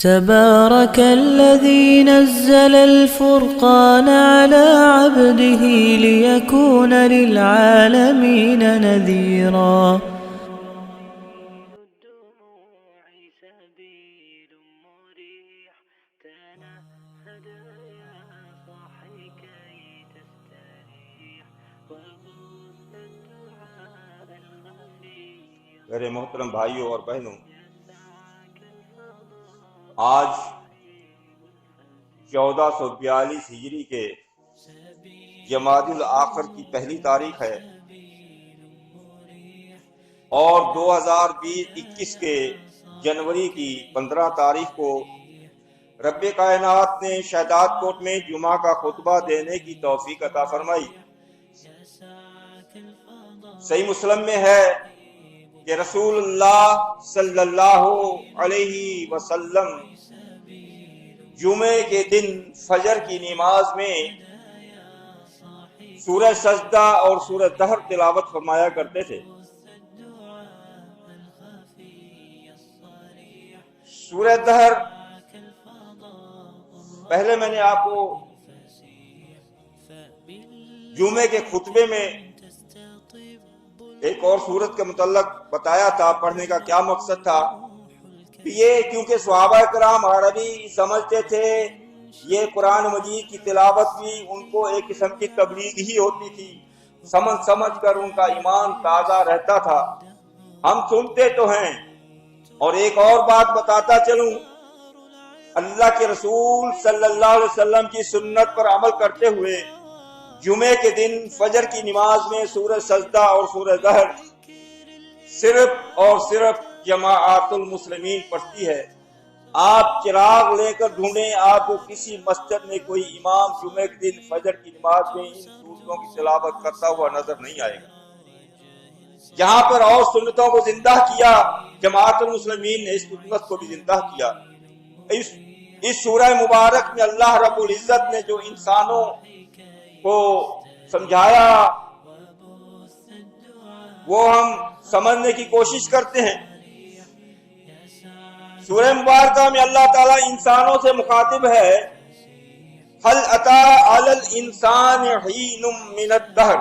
تبارك الذي نزل الفرقان على عبده ليكون للعالمين نذيرا. میرے محترم بھائیوں اور بہنوں، آج 1442 ہجری کے جمادی الاخر کی پہلی تاریخ ہے اور 2021 کے جنوری کی 15 تاریخ کو رب کائنات نے شہداد کوٹ میں جمعہ کا خطبہ دینے کی توفیق عطا فرمائی۔ صحیح مسلم میں ہے کہ رسول اللہ صلی اللہ علیہ وسلم جمعے کے دن فجر کی نماز میں سورہ سجدہ اور سورہ دہر تلاوت فرمایا کرتے تھے۔ سورہ دہر پہلے میں نے آپ کو جمعے کے خطبے میں ایک اور سورت کے متعلق بتایا تھا، پڑھنے کا کیا مقصد تھا۔ یہ کیونکہ صحابہ کرام عربی سمجھتے تھے، یہ قرآن مجید کی تلاوت بھی ان کو ایک قسم کی تبلیغ ہی ہوتی تھی، سمجھ کر ان کا ایمان تازہ رہتا تھا۔ ہم سنتے تو ہیں، اور ایک اور بات بتاتا چلوں، اللہ کے رسول صلی اللہ علیہ وسلم کی سنت پر عمل کرتے ہوئے جمعے کے دن فجر کی نماز میں سورہ سجدہ اور سورہ دہر صرف اور صرف جماعت المسلمین پڑھتی ہے۔ آپ چراغ لے کر ڈھونڈیں، آپ کو کسی مسجد میں کوئی امام جمعے کے دن فجر کی نماز میں ان سورتوں کی تلاوت کرتا ہوا نظر نہیں آئے گا۔ جہاں پر اور سنتوں کو زندہ کیا، جماعت المسلمین نے اس سنت کو بھی زندہ کیا۔ اس سورہ مبارک میں اللہ رب العزت نے جو انسانوں کو سمجھایا وہ ہم سمجھنے کی کوشش کرتے ہیں۔ سورہ مبارکہ میں اللہ تعالیٰ انسانوں سے مخاطب ہے، هل اتى على الانسان حين من الدهر۔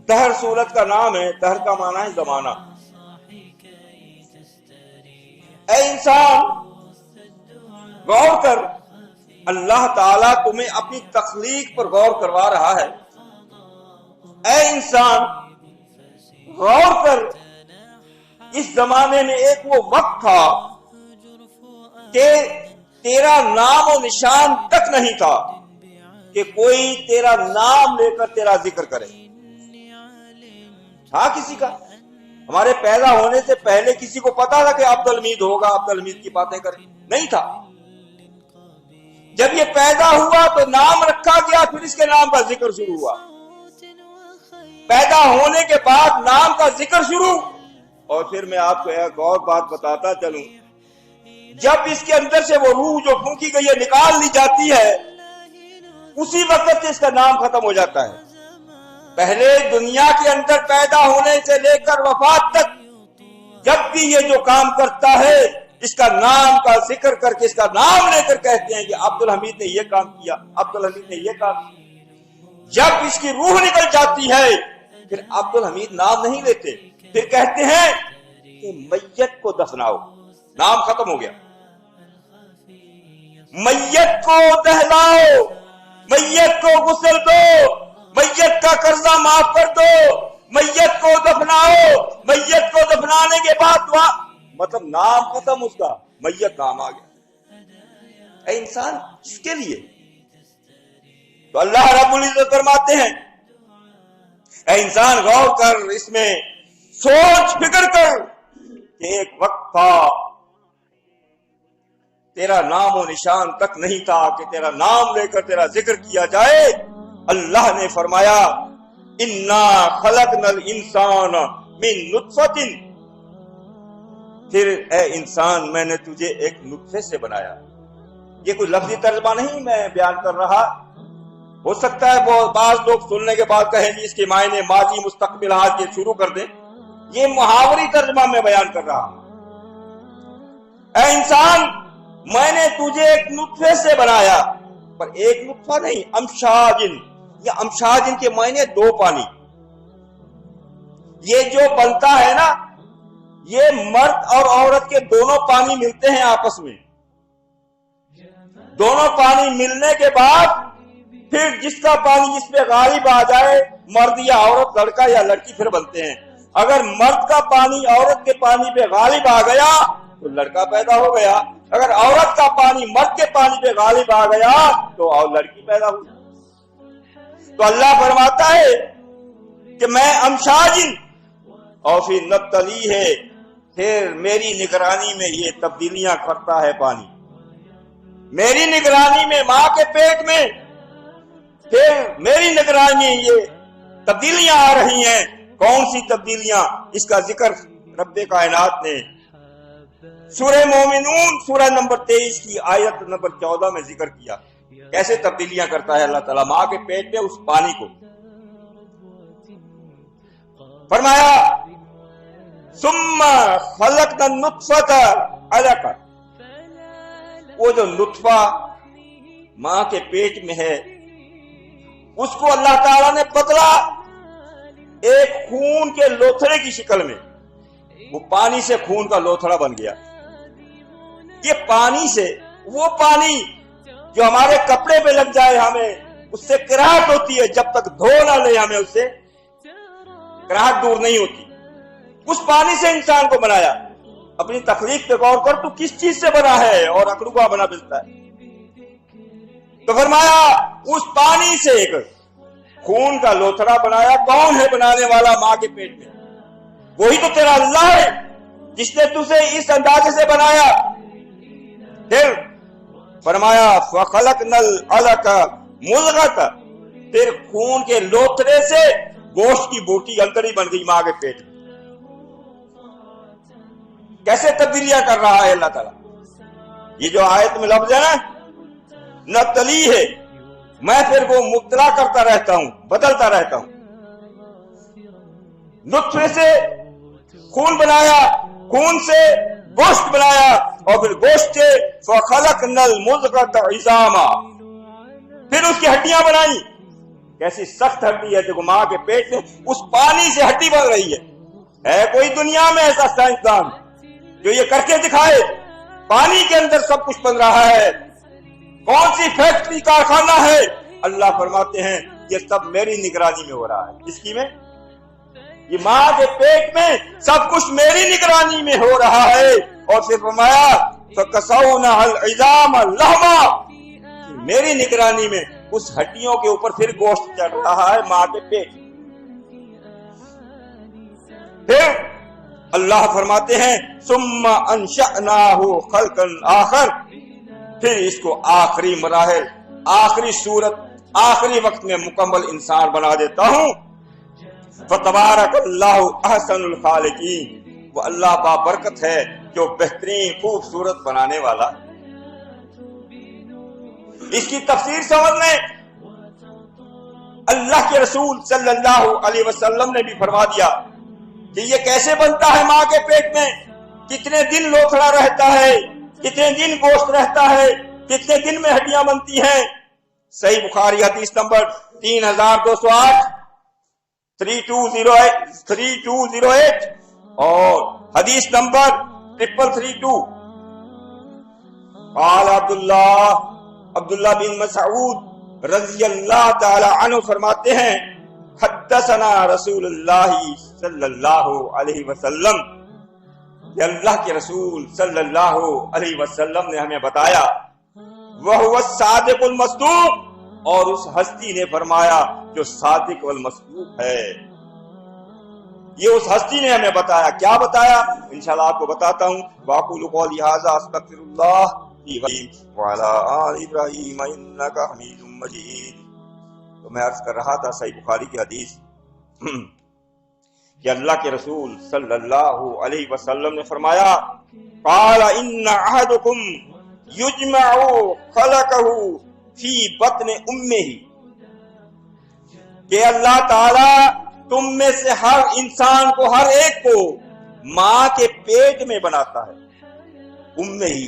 دہر سورت کا نام ہے، دہر کا معنی ہے زمانہ۔ اے انسان غور کر، اللہ تعالیٰ تمہیں اپنی تخلیق پر غور کروا رہا ہے۔ اے انسان غور کر، اس زمانے میں ایک وہ وقت تھا کہ تیرا نام و نشان تک نہیں تھا کہ کوئی تیرا نام لے کر تیرا ذکر کرے۔ تھا کسی کا؟ ہمارے پیدا ہونے سے پہلے کسی کو پتا تھا کہ عبد الحمید ہوگا، عبد الحمید کی باتیں کریں؟ نہیں تھا۔ جب یہ پیدا ہوا تو نام رکھا گیا، پھر اس کے نام کا ذکر شروع ہوا۔ پیدا ہونے کے بعد نام کا ذکر شروع، اور پھر میں آپ کو ایک اور بات بتاتا چلوں، جب اس کے اندر سے وہ روح جو پھونکی گئی ہے نکال لی جاتی ہے، اسی وقت سے اس کا نام ختم ہو جاتا ہے۔ پہلے دنیا کے اندر پیدا ہونے سے لے کر وفات تک جب بھی یہ جو کام کرتا ہے، اس کا نام کا ذکر کر کے، اس کا نام لے کر کہتے ہیں کہ عبد الحمید نے یہ کام کیا، عبد الحمید نے یہ کام کیا۔ جب اس کی روح نکل جاتی ہے پھر عبد الحمید نام نہیں لیتے، پھر کہتے ہیں کہ میت کو دفناؤ، نام ختم ہو گیا۔ میت کو دہلاؤ، میت کو غسل دو، میت کا قرضہ معاف کر دو، میت کو دفناؤ، میت کو دفنانے کے بعد دعا، مطلب نام ختم، اس کا میت نام آ گیا۔ اے انسان کس کے لیے؟ تو اللہ رب العزت فرماتے ہیں، اے انسان غور کر، اس میں سوچ فکر کر کہ ایک وقت تھا تیرا نام و نشان تک نہیں تھا کہ تیرا نام لے کر تیرا ذکر کیا جائے۔ اللہ نے فرمایا، انا خلقنا الانسان من نطفۃ، پھر اے انسان میں نے تجھے ایک نطفے سے بنایا۔ یہ کوئی لفظی ترجمہ نہیں میں بیان کر رہا، ہو سکتا ہے وہ بعض لوگ سننے کے بعد کہیں گے اس کے معنی ماضی مستقبل حال کے شروع کر دیں، یہ محاوری ترجمہ میں بیان کر رہا ہوں۔ اے انسان میں نے تجھے ایک نطفے سے بنایا، پر ایک نطفہ نہیں، امشاجن، یہ امشاجن کے معنی دو پانی. یہ جو بنتا ہے نا، یہ مرد اور عورت کے دونوں پانی ملتے ہیں آپس میں. دونوں پانی ملنے کے بعد پھر جس کا پانی جس پہ غالب آ جائے، مرد یا عورت، لڑکا یا لڑکی، پھر بنتے ہیں. اگر مرد کا پانی عورت کے پانی پہ غالب آ گیا تو لڑکا پیدا ہو گیا، اگر عورت کا پانی مرد کے پانی پہ غالب آ گیا تو لڑکی پیدا ہوئی. تو اللہ فرماتا ہے کہ میں امشاجن اور پھر نبتلی ہے، پھر میری نگرانی میں یہ تبدیلیاں کرتا ہے پانی. میری نگرانی میں، ماں کے پیٹ میں، پھر میری نگرانی میں یہ تبدیلیاں آ رہی ہیں. کون سی تبدیلیاں؟ اس کا ذکر رب کائنات نے سورہ مومنون سورہ نمبر 23 کی آیت نمبر 14 میں ذکر کیا. کیسے تبدیلیاں کرتا ہے اللہ تعالیٰ ماں کے پیٹ میں اس پانی کو. فرمایا ثم خلقنا النطفة علقة، وہ جو نطفہ ماں کے پیٹ میں ہے اس کو اللہ تعالیٰ نے بدلا ایک خون کے لوتھڑے کی شکل میں. وہ پانی سے خون کا لوتھڑا بن گیا. یہ پانی سے، وہ پانی جو ہمارے کپڑے پہ لگ جائے ہمیں اس سے کراہٹ ہوتی ہے، جب تک دھو نہ لے ہمیں اس سے کراہٹ دور نہیں ہوتی. اس پانی سے انسان کو بنایا. اپنی تخلیق پہ غور کر، تو کس چیز سے بنا ہے اور اکڑوا بنا ملتا ہے. تو فرمایا اس پانی سے ایک خون کا لوتھڑا بنایا. کون ہے بنانے والا ماں کے پیٹ میں؟ وہی تو تیرا اللہ ہے جس نے تجھے اس اندازے سے بنایا. پھر فرمایا فَخَلَقْنَا الْعَلَقَةَ مُضْغَةً، پھر خون کے لوتھڑے سے گوشت کی بوٹی اندر ہی بن گئی ماں کے پیٹ میں. کیسے تبدیلیاں کر رہا ہے اللہ تعالیٰ. یہ جو آیت میں لفظ ہے نا، نبتلی ہے، میں پھر وہ مبتلا کرتا رہتا ہوں، بدلتا رہتا ہوں. نطفے سے خون بنایا، خون سے گوشت بنایا، اور پھر گوشت سے فَخَلَقْنَا الْمُضْغَةَ عِظَامًا، پھر اس کی ہڈیاں بنائی. کیسی سخت ہڈی ہے، دیکھو ماں کے پیٹ میں اس پانی سے ہڈی بن رہی ہے. کوئی دنیا میں ایسا سائنسدان جو یہ کر کے دکھائے؟ پانی کے اندر سب کچھ بن رہا ہے. کون سی فیکٹری، کارخانہ ہے؟ اللہ فرماتے ہیں یہ سب میری نگرانی میں ہو رہا ہے. کس کی میں؟ یہ ماں کے پیٹ میں سب کچھ میری نگرانی میں ہو رہا ہے. اور پھر فرمایا فَكَسَوْنَا الْعِظَامَ لَحْمًا، میری نگرانی میں اس ہڈیوں کے اوپر پھر گوشت چڑھ رہا ہے ماں کے پیٹ. پھر اللہ فرماتے ہیں ثُمَّ أَنشَأْنَاهُ خَلْقًا آخر، پھر اس کو آخری مراحل، آخری صورت، آخری وقت میں مکمل انسان بنا دیتا ہوں. فَتَبَارَكَ اللَّهُ أَحْسَنُ الْخَالِقِينَ، وہ اللہ بابرکت ہے جو بہترین خوبصورت بنانے والا. اس کی تفسیر سمجھنے اللہ کے رسول صلی اللہ علیہ وسلم نے بھی فرما دیا کہ یہ کیسے بنتا ہے ماں کے پیٹ میں، کتنے دن لوتھڑا رہتا ہے، کتنے دن گوشت رہتا ہے، کتنے دن میں ہڈیاں بنتی ہیں. صحیح بخاری حدیث نمبر 3208 3208 اور حدیث نمبر 3332. قال عبداللہ بن مسعود رضی اللہ تعالی عنہ فرماتے ہیں حدثنا رسول اللہ صلی اللہ علیہ وسلم، کہ اللہ کے رسول صلی اللہ علیہ وسلم نے ہمیں بتایا، وَهُوَ الصَّادِقُ الْمَصْدُوقُ، اور اس ہستی نے فرمایا جو صادق والمصدوق ہے. یہ اس ہستی نے ہمیں بتایا. کیا بتایا؟ انشاءاللہ آپ کو بتاتا ہوں. وَأَقُولُ قَوْلِي هَٰذَا أَسْتَغْفِرُ اللَّهَ لِي وَلَكُمْ وَعَلَىٰ آلِ إِبْرَاهِيمَ إِنَّكَ حَمِيدٌ مَّجِيدٌ. تو میں عرض کر رہا تھا صحیح بخاری کی حدیث کہ اللہ کے رسول صلی اللہ علیہ وسلم نے فرمایا قال ان احدکم یجمع خلقه فی بطن امہ، کہ اللہ تعالی تم میں سے ہر انسان کو، ہر ایک کو ماں کے پیٹ میں بناتا ہے. امی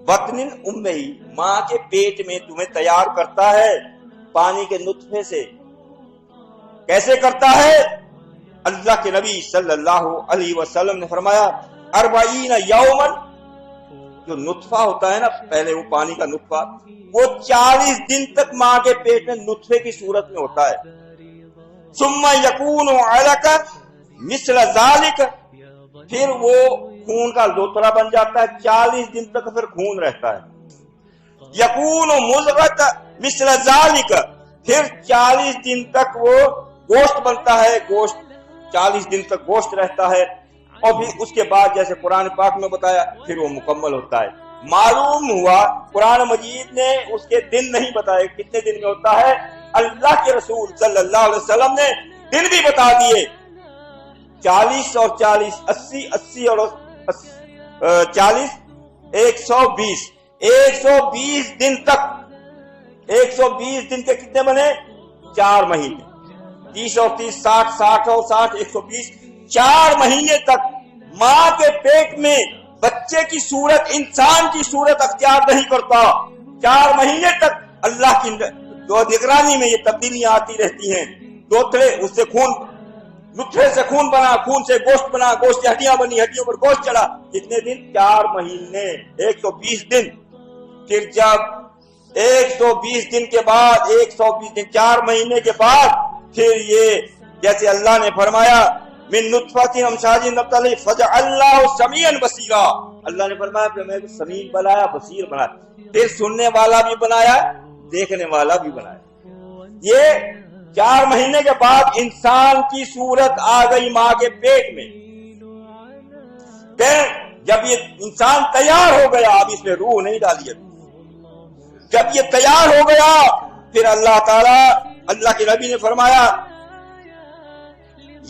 بطن امی، ماں کے پیٹ میں تمہیں تیار کرتا ہے پانی کے نطفے سے۔ کیسے کرتا ہے؟ اللہ کے نبی صلی اللہ علیہ وسلم نے فرمایا 40 یومن، جو نطفہ ہوتا ہے نا پہلے وہ پانی کا نطفہ، وہ 40 دن تک ماں کے پیٹ میں نطفے کی صورت میں ہوتا ہے۔ ثم یکون علقہ مثل ذالک، پھر وہ خون کا لوتھڑا بن جاتا ہے، 40 دن تک پھر خون رہتا ہے۔ یکون مضغۃ مثل ذالک، پھر 40 دن تک وہ گوشت بنتا ہے، گوشت 40 دن تک گوشت رہتا ہے، اور پھر اس کے بعد جیسے قرآن پاک میں بتایا پھر وہ مکمل ہوتا ہے۔ معلوم ہوا قرآن مجید نے اس کے دن نہیں بتائے کتنے دن میں ہوتا ہے، اللہ کے رسول صلی اللہ علیہ وسلم نے دن بھی بتا دیے، 40 اور 40 80 اور 40 120 دن تک، 120 دن کے کتنے بنے؟ 4 مہینے، 30 اور 30 60 اور 60 120، 4 مہینے تک ماں کے پیٹ میں بچے کی صورت، انسان کی صورت اختیار نہیں کرتا۔ 4 مہینے تک اللہ کی جو نگرانی میں یہ تبدیلیاں آتی رہتی ہیں، دوترے اس سے خون، نطفے سے خون بنا، خون سے گوشت بنا، گوشت سے ہڈیاں بنی، ہڈیوں پر گوشت چڑھا، کتنے دن؟ 4 مہینے، 120 دن۔ پھر جب 120 دن کے بعد 120 دن 4 مہینے کے بعد پھر یہ جیسے اللہ نے فرمایا من نطفۃ امشاج نبتلی فجعلناہ سمیعا بصیرا، اللہ نے فرمایا کہ میں سمیع بنایا، بصیر بنایا، پھر سننے والا بھی بنایا، دیکھنے والا بھی بنایا۔ یہ 4 مہینے کے بعد انسان کی صورت آ گئی ماں کے پیٹ میں۔ پھر جب یہ انسان تیار ہو گیا، اب اس میں روح نہیں ڈالی ابھی، جب یہ تیار ہو گیا پھر اللہ تعالی، اللہ کے نبی نے فرمایا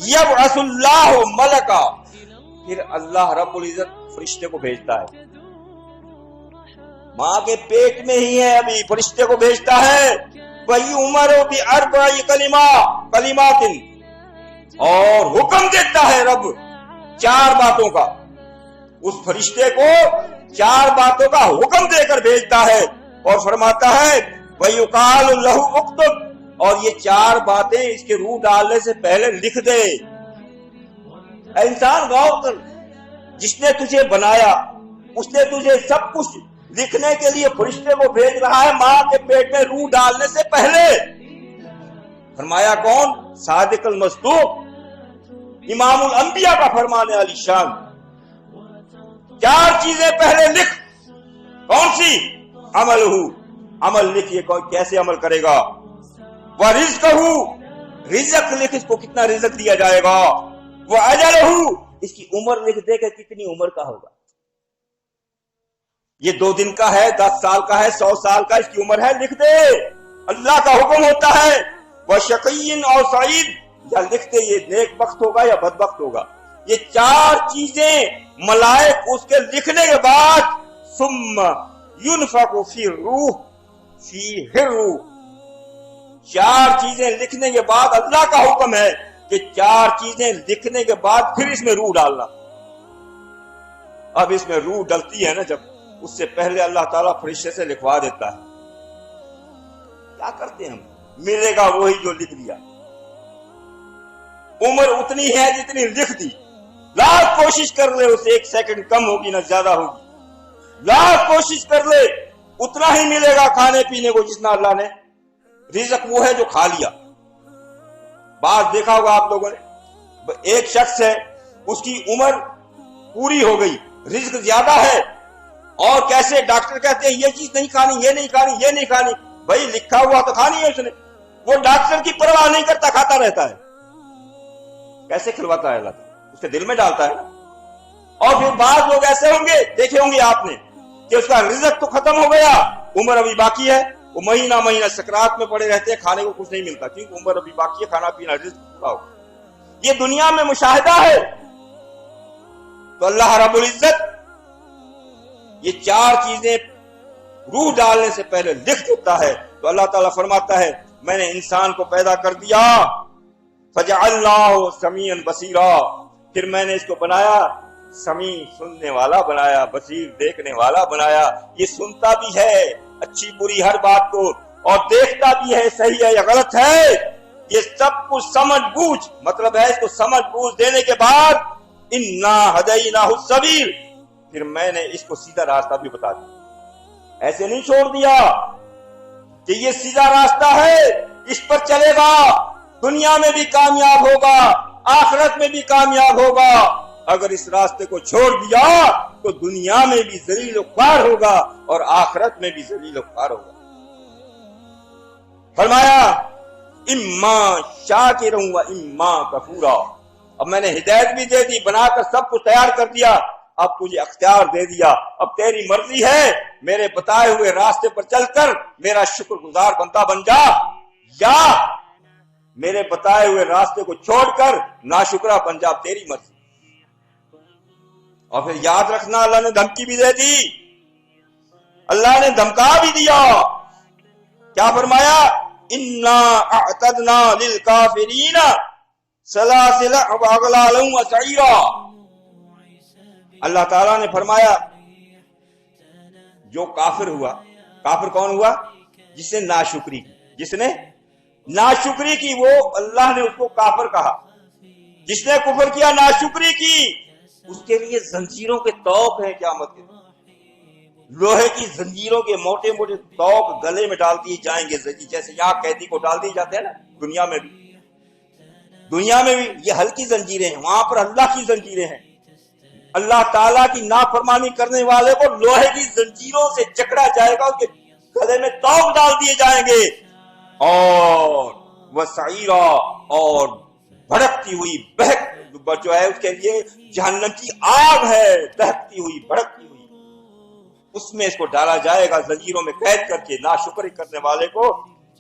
یبعث اللہ ملکا، پھر اللہ رب العزت فرشتے کو بھیجتا ہے، ماں کے پیٹ میں ہی ہے ابھی، فرشتے کو بھیجتا ہے، وہی عمر بِأَرْبَعِ کلمات، اور حکم دیتا ہے رب 4 باتوں کا، اس فرشتے کو 4 باتوں کا حکم دے کر بھیجتا ہے اور فرماتا ہے وَيُقَالُ لَهُ اُكْتُبْ، اور یہ 4 باتیں اس کے روح ڈالنے سے پہلے لکھ دے۔ اے انسان غور کر، جس نے تجھے بنایا اس نے تجھے سب کچھ لکھنے کے لیے فرشتے کو بھیج رہا ہے ماں کے پیٹ میں روح ڈالنے سے پہلے۔ فرمایا کون؟ صادق المصدوق، امام الانبیاء کا فرمانے والی شان، 4 چیزیں پہلے لکھ۔ کون سی؟ عمل لکھ، یہ کیسے عمل کرے گا، وَرِزْقَهُ، رزق لکھ، اس کو کتنا رزق دیا جائے گا، وَأَجَلَهُ، اس کی عمر لکھ دے کہ کتنی عمر کا ہوگا، یہ 2 دن کا ہے، 10 سال کا ہے، 100 سال کا اس کی عمر ہے، لکھ دے۔ اللہ کا حکم ہوتا ہے وَشَقِيٍّ أَوْ سَعِيدٍ، یا لکھ دے یہ نیک بخت ہوگا یا بدبخت ہوگا۔ یہ 4 چیزیں ملائک اس کے لکھنے کے بعد ثم ينفخ فی الروح، 4 چیزیں لکھنے کے بعد اللہ کا حکم ہے کہ 4 چیزیں لکھنے کے بعد پھر اس میں روح ڈالنا۔ اب اس میں روح ڈلتی ہے نا جب، اس سے پہلے اللہ تعالیٰ فرشتے سے لکھوا دیتا ہے۔ کیا کرتے ہیں ہم؟ ملے گا وہی جو لکھ دیا، عمر اتنی ہے جتنی لکھ دی، لاکھ کوشش کر لے اسے 1 سیکنڈ کم ہوگی نہ زیادہ ہوگی، لاکھ کوشش کر لے اتنا ہی ملے گا کھانے پینے کو جتنا اللہ نے، رزق وہ ہے جو کھا لیا۔ بات دیکھا ہوگا آپ لوگوں نے، ایک شخص ہے اس کی عمر پوری ہو گئی، رزق زیادہ ہے، اور کیسے ڈاکٹر کہتے ہیں یہ چیز نہیں کھانی، یہ نہیں کھانی، یہ نہیں کھانی، بھائی لکھا ہوا تو کھانی ہے اس نے، وہ ڈاکٹر کی پرواہ نہیں کرتا، کھاتا رہتا ہے۔ کیسے کھلواتا ہے اللہ اس کے دل میں ڈالتا ہے۔ اور پھر بعض لوگ ایسے ہوں گے، دیکھے ہوں گے آپ نے، کہ اس کا رزق تو ختم ہو گیا، عمر ابھی باقی ہے، وہ مہینہ سکرات میں پڑے رہتے ہیں، کھانے کو کچھ نہیں ملتا کیونکہ عمر ابھی باقی ہے، کھانا پینا رزق پورا ہو۔ یہ دنیا میں مشاہدہ ہے۔ تو اللہ رب العزت یہ 4 چیزیں روح ڈالنے سے پہلے لکھ دیتا ہے۔ تو اللہ تعالیٰ فرماتا ہے میں نے انسان کو پیدا کر دیا، فجعلناہ سمیعا بصیرا، پھر میں نے اس کو بنایا سمیع سننے والا بنایا، بصیر دیکھنے والا بنایا. یہ سنتا بھی ہے اچھی بری ہر بات کو اور دیکھتا بھی ہے صحیح ہے یا غلط ہے. یہ سب کچھ سمجھ بوجھ، مطلب ہے اس کو سمجھ بوجھ دینے کے بعد انا ہدیناہ السبیل، پھر میں نے اس کو سیدھا راستہ بھی بتا دیا. ایسے نہیں چھوڑ دیا کہ یہ سیدھا راستہ ہے اس پر چلے گا، دنیا میں بھی کامیاب ہوگا آخرت میں بھی کامیاب ہوگا. اگر اس راستے کو چھوڑ دیا تو دنیا میں بھی ذلیل و خوار ہوگا اور آخرت میں بھی ذلیل و خوار ہوگا. فرمایا اما شاکرا و اما کفورا. اب میں نے ہدایت بھی دے دی، بنا کر سب کچھ تیار کر دیا، اب تجھے اختیار دے دیا، اب تیری مرضی ہے میرے بتائے ہوئے راستے پر چل کر میرا شکر گزار بندہ بن جا، یا میرے بتائے ہوئے راستے کو چھوڑ کر ناشکرا بن جا، تیری مرضی. اور پھر یاد رکھنا اللہ نے دھمکی بھی دے دی، اللہ نے دھمکا بھی دیا. کیا فرمایا؟ انا اعتدنا للکافرین سلاسل واغلالا وسعیرا. اللہ تعالیٰ نے فرمایا جو کافر ہوا، کافر کون ہوا؟ جس نے ناشکری کی، جس نے ناشکری کی وہ اللہ نے اس کو کافر کہا. جس نے کفر کیا، ناشکری کی، اس کے لیے زنجیروں کے توق ہیں قیامت کے دن. لوہے کی زنجیروں کے موٹے موٹے توق گلے میں ڈال دیے جائیں گے، جیسے یہاں قیدی کو ڈال دیے جاتے ہیں نا، دنیا میں بھی یہ ہلکی زنجیریں ہیں، وہاں پر اللہ کی زنجیریں ہیں. اللہ تعالیٰ کی نافرمانی کرنے والے کو لوہے کی زنجیروں سے جکڑا جائے گا، اس کے گلے میں توق ڈال دیے جائیں گے. اور وسعیرا، اور بھڑکتی ہوئی بہک جو ہے اس کے لیے جہنم کی آگ ہے، دہکتی ہوئی بھڑکتی ہوئی، اس میں اس کو ڈالا جائے گا زنجیروں میں قید کر کے، ناشکری کرنے والے کو.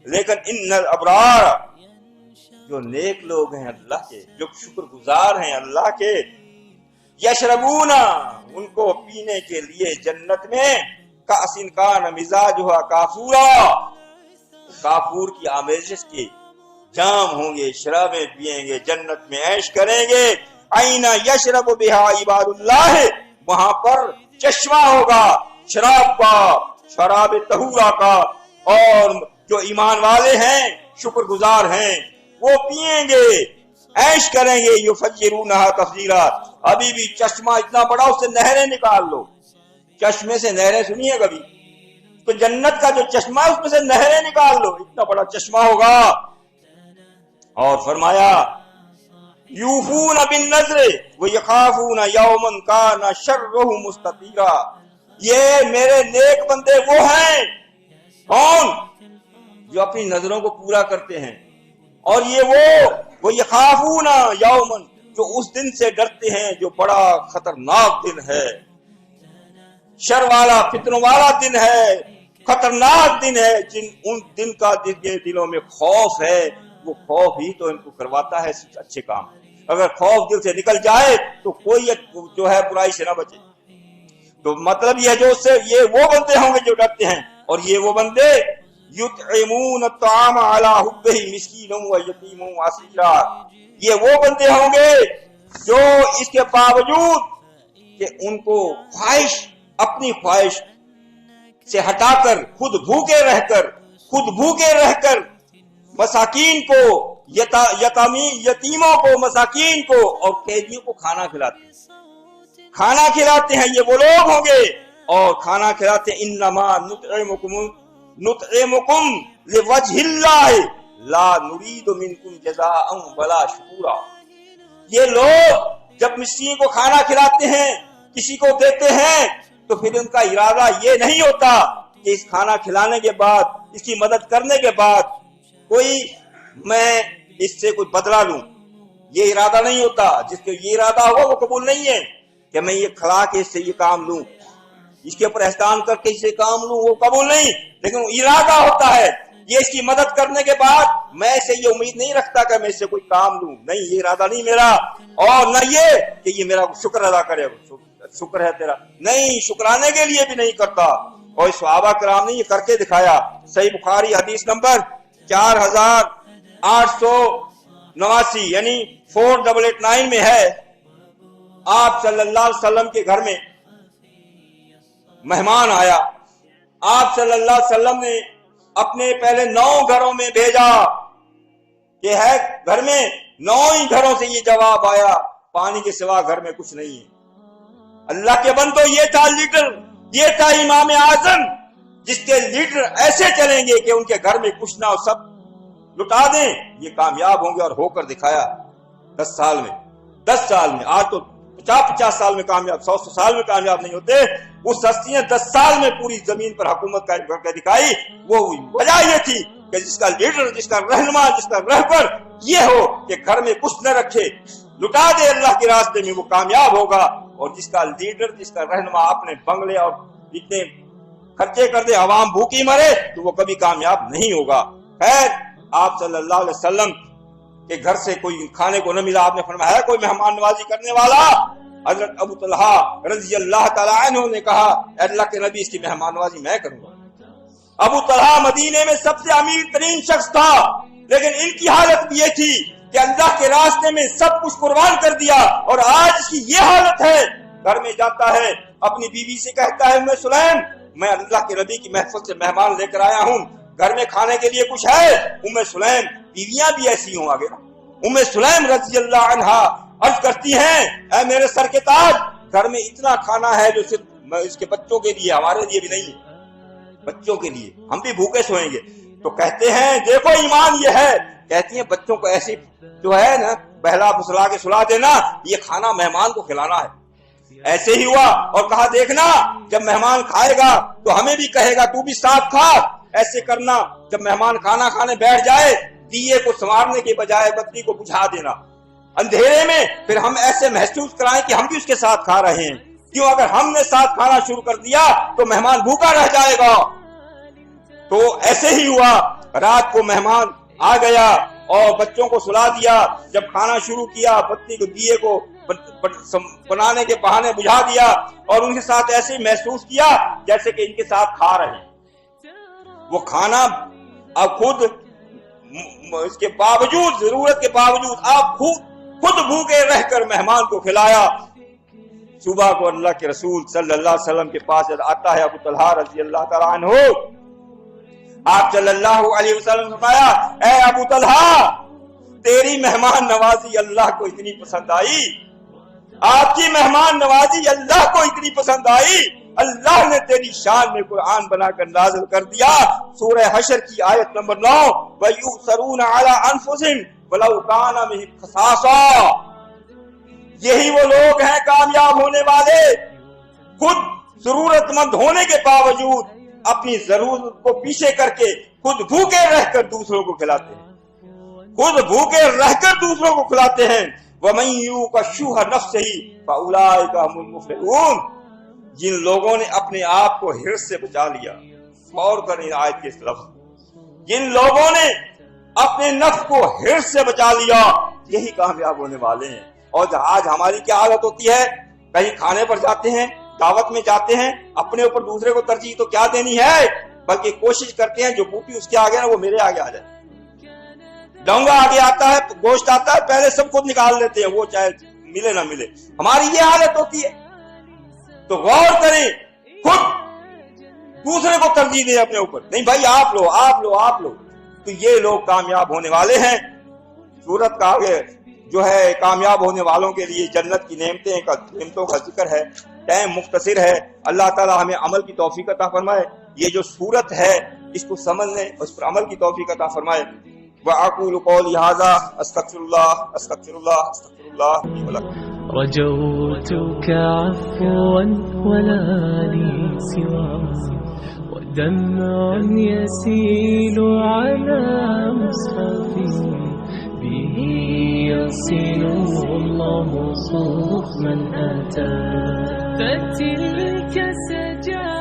لیکن ان الابرار، جو نیک لوگ ہیں اللہ کے، جو شکر گزار ہیں اللہ کے، یشربون، ان کو پینے کے لیے جنت میں کأس کان مزاجھا کافورا، کافور کی آمیزش کے جام ہوں گے، شرابیں پیئیں گے، جنت میں عیش کریں گے. عین یشرب بہا عباد اللہ، وہاں پر چشمہ ہوگا شراب کا، شراب طہورا کا، اور جو ایمان والے ہیں شکر گزار ہیں وہ پیئیں گے، عیش کریں گے. یفجرونہا تفجیرا، ابھی بھی چشمہ اتنا بڑا، اس سے نہریں نکال لو. چشمے سے نہریں سنیے کبھی؟ تو جنت کا جو چشمہ ہے اس میں سے نہریں نکال لو، اتنا بڑا چشمہ ہوگا. اور فرمایا یوفون بالنذر ویخافون یوما کان شرہ مستطیرا. یہ میرے نیک بندے وہ ہیں، کون؟ جو اپنی نظروں کو پورا کرتے ہیں. اور یہ وہ یخافون یوما، جو اس دن سے ڈرتے ہیں جو بڑا خطرناک دن ہے، شر والا فتنوں والا دن ہے، خطرناک دن ہے. ان دن کا دلوں میں خوف ہے، وہ خوف ہی تو ان کو کرواتا ہے اچھے کام. اگر خوف دل سے نکل جائے تو کوئی جو ہے برائی سے نہ بچے. تو مطلب یہ جو اس سے یہ وہ بندے ہوں گے جو ڈرتے ہیں، اور یہ وہ بندے یطعمون الطعام علی حبہ مسکینا و یتیما و اسیرا، یہ وہ بندے ہوں گے جو اس کے باوجود کہ ان کو خواہش، اپنی خواہش سے ہٹا کر خود بھوکے رہ کر مساکین کو، یتیموں کو، مساکین کو اور قیدیوں کو کھانا کھلاتے ہیں. یہ وہ لوگ ہوں گے اور کھانا کھلاتے ہیں. انما نطعمکم لوجہ اللہ لا نرید منکم جزاء ولا شکورا. یہ لوگ جب مسکین کو کھانا کھلاتے ہیں، کسی کو دیتے ہیں، تو پھر ان کا ارادہ یہ نہیں ہوتا کہ اس کھانا کھلانے کے بعد، اس کی مدد کرنے کے بعد کوئی میں اس سے کوئی بدلہ لوں. یہ ارادہ نہیں ہوتا. جس کے یہ ارادہ ہوا وہ قبول نہیں ہے کہ میں یہ کھلا کے اس سے یہ کام لوں، اس کے اوپر احسان کر کے اس سے کام لوں، وہ قبول نہیں. لیکن ارادہ ہوتا ہے یہ اس کی مدد کرنے کے بعد میں اسے یہ امید نہیں رکھتا کہ میں اس سے کوئی کام لوں، نہیں، یہ ارادہ نہیں میرا. اور نہ یہ کہ یہ میرا شکر ادا کرے، شکر ہے تیرا، نہیں، شکرانے کے لیے بھی نہیں کرتا. اور صحابہ کرام نے یہ کر کے دکھایا. صحیح بخاری حدیث نمبر 4889 یعنی 4889 میں ہے آپ صلی اللہ علیہ وسلم کے گھر میں مہمان آیا. آپ صلی اللہ علیہ وسلم نے اپنے پہلے 9 گھروں میں بھیجا کہ ہے گھر میں 9 ہی گھروں سے یہ جواب آیا پانی کے سوا گھر میں کچھ نہیں ہے. اللہ کے بندو یہ تھا لیڈر, یہ تھا امام اعظم جس کے لیڈر ایسے چلیں گے کہ ان کے گھر میں کچھ نہ ہو, سب لٹا دیں. یہ کامیاب ہوں گے اور ہو کر دکھایا 10 سال میں. 10 سال میں, آج تو 50 سال میں کامیاب, 100 سال میں کامیاب نہیں ہوتے. اس ہستی نے 10 سال میں پوری زمین پر حکومت کر کے دکھائی. وہ وجہ یہ تھی کہ جس کا لیڈر, جس کا رہنما, جس کا رہبر یہ ہو کہ گھر میں کچھ نہ رکھے, لٹا دے اللہ کے راستے میں, وہ کامیاب ہوگا. اور جس کا لیڈر, جس کا رہنما اپنے بنگلے اور اتنے خرچے کر دے, عوام بھوکی مرے, تو وہ کبھی کامیاب نہیں ہوگا. خیر, آپ صلی اللہ علیہ وسلم کے گھر سے کوئی کھانے کو نہ ملا. آپ نے فرمایا کوئی مہمان نوازی کرنے والا؟ حضرت ابو طلحہ رضی اللہ تعالیٰ عنہ نے کہا اے اللہ کے نبی, اس کی مہمان نوازی میں کروں گا. ابو طلحہ مدینے میں سب سے امیر ترین شخص تھا, لیکن ان کی حالت بھی یہ تھی کہ اللہ کے راستے میں سب کچھ قربان کر دیا. اور آج اس کی یہ حالت ہے, گھر میں جاتا ہے, اپنی بیوی سے کہتا ہے ام سلیم میں اللہ کے نبی کی محفل سے مہمان لے کر آیا ہوں, گھر میں کھانے کے لیے کچھ ہے؟ ام سلیم, بیویاں بھی ایسی ہوں آگے, ام سلیم رضی اللہ عنہا عرض کرتی ہیں اے میرے سر کے تاج, گھر میں اتنا کھانا ہے جو صرف اس کے بچوں کے لیے, ہمارے لیے بھی نہیں ہے, بچوں کے لیے, ہم بھی بھوکے سوئیں گے. تو کہتے ہیں دیکھو ایمان یہ ہے. کہتی ہیں بچوں کو ایسی جو ہے نا بہلا پھسلا کے سلا دینا, یہ کھانا مہمان کو کھلانا ہے. ایسے ہی ہوا اور کہا دیکھنا جب مہمان کھائے گا تو ہمیں بھی کہے گا تو بھی ساتھ کھا. ایسے کرنا جب مہمان کھانا کھانے بیٹھ جائے, دیے کو سنوارنے کے بجائے بتی کو بجھا دینا اندھیرے میں, پھر ہم ایسے محسوس کرائیں کہ ہم بھی اس کے ساتھ کھا رہے ہیں. کیوں, اگر ہم نے ساتھ کھانا شروع کر دیا تو مہمان بھوکا رہ جائے گا. تو ایسے ہی ہوا, رات کو مہمان آ گیا اور بچوں کو سلا دیا. جب کھانا شروع کیا بتی کو, دیے کو بنانے کے بہانے بجھا دیا اور ان کے ساتھ ایسے محسوس کیا جیسے کہ ان کے ساتھ کھا رہے ہیں. وہ کھانا اب خود اس کے باوجود, ضرورت کے باوجود آپ خود بھوکے رہ کر مہمان کو کھلایا. صبح کو اللہ کے رسول صلی اللہ علیہ وسلم کے پاس آتا ہے ابو طلحہ رضی اللہ تعالیٰ عنہ. آپ صلی اللہ علیہ وسلم نے فرمایا اے ابو طلحہ, تیری مہمان نوازی اللہ کو اتنی پسند آئی, آپ کی مہمان نوازی اللہ کو اتنی پسند آئی, اللہ نے تیری شان میں قرآن بنا کر نازل کر دیا. سورہ حشر کی آیت نمبر 9 وَيُؤْثَرُونَ عَلَىٰ أَنفُسِهِمْ وَلَوْ كَانَ بِهِمْ خَصَاصَةٌ. یہی وہ لوگ ہیں کامیاب ہونے والے, خود ضرورت مند ہونے کے باوجود اپنی ضرورت کو پیچھے کر کے خود بھوکے رہ کر دوسروں کو کھلاتے ہیں, خود بھوکے رہ کر دوسروں کو کھلاتے ہیں. وَمَن يُوقَ شُحَّ نَفْسِهِ فَأُولَٰئِكَ هُمُ الْمُفْلِحُونَ. جن لوگوں نے اپنے آپ کو حرص سے بچا لیا, غور کریں آیت کے اس لفظ, جن لوگوں نے اپنے نفس کو حرص سے بچا لیا یہی کامیاب ہونے والے ہیں. اور آج ہماری کیا حالت ہوتی ہے, کہیں کھانے پر جاتے ہیں, دعوت میں جاتے ہیں, اپنے اوپر دوسرے کو ترجیح تو کیا دینی ہے, بلکہ کوشش کرتے ہیں جو بوٹی اس کے آگے نا وہ میرے آگے آ جائے. ڈونگا آگے آتا ہے, گوشت آتا ہے, پہلے سب خود نکال لیتے ہیں, وہ چاہے ملے نہ ملے. ہماری یہ حالت ہوتی ہے. تو غور کریں, خود دوسرے کو ترجیح دیں اپنے اوپر, نہیں بھائی آپ لو آپ لو آپ لو. تو یہ لوگ کامیاب ہونے والے ہیں. سورت کا آگے جو ہے کامیاب ہونے والوں کے لیے جنت کی نعمتوں کا ذکر ہے. ٹائم مختصر ہے, اللہ تعالی ہمیں عمل کی توفیق عطا فرمائے. یہ جو سورت ہے اس کو سمجھنے, اس پر عمل کی توفیق عطا فرمائے. وَأَقُولُ قَوْلِي هَٰذَا أَسْتَغْفِرُ اللَّهَ لِي وَلَكُمْ. رجوتك عفوا ولا لي سواه, ودمع يسيل على مصحفي به يصل الله صوف من أتى. فتلك سجاة